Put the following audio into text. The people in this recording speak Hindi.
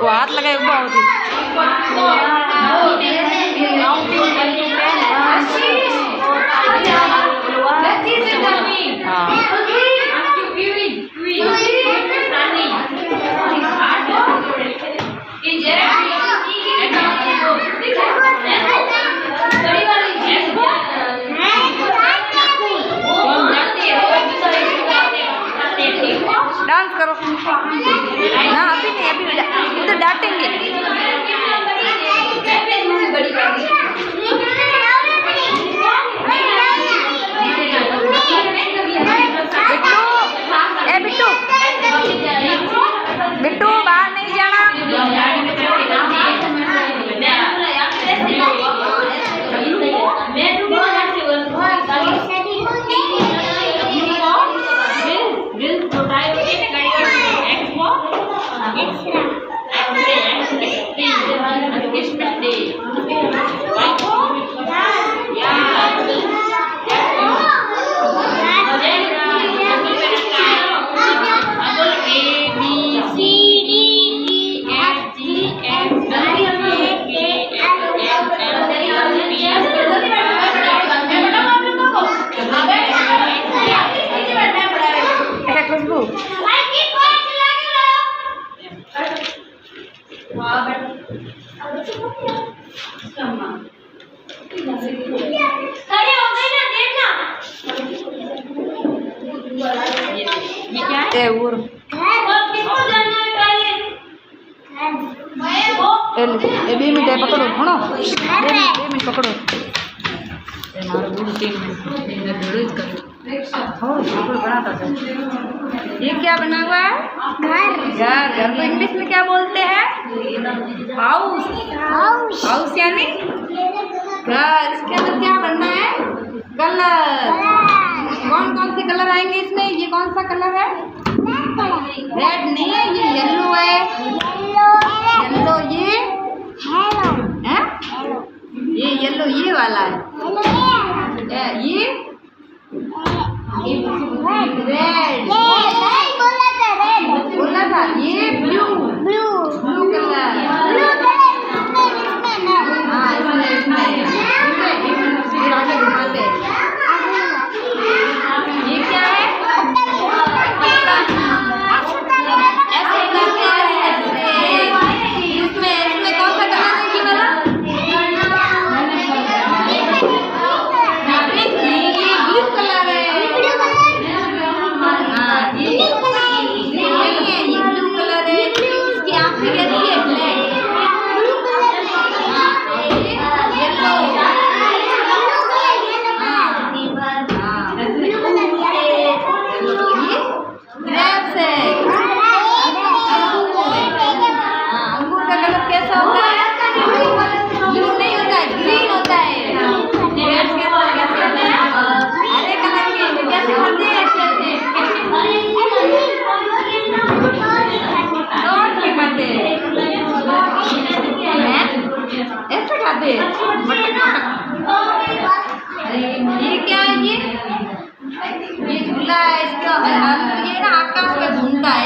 वो हाथ लगाए बहुत डांस करो ना, अभी नहीं, अभी उधर डांटेंगे। बिट्टू बिट्टू बाहर नहीं जाना। बे मिनट पकड़ो हणो 2 मिनट पकड़ो मारो बूढ़ 3 मिनट ज करो बनाता था। ये क्या बना हुआ है? घर। घर को इंग्लिश में क्या बोलते हैं? हाउस। हाउस यानी घर। इसके अंदर क्या बनना है? कलर। कौन कौन से कलर आएंगे इसमें? ये कौन सा कलर है? रेड नहीं है, ये येलो है। येलो ये है, ये येलो ये वाला है। ये रेड बोला था। ये ब्लू कलर। हाँ इसमें आगे घुमाते हैं। ये क्या है? ये क्या है? ये झूला है। इसका ये ना आकाश में घूमता है।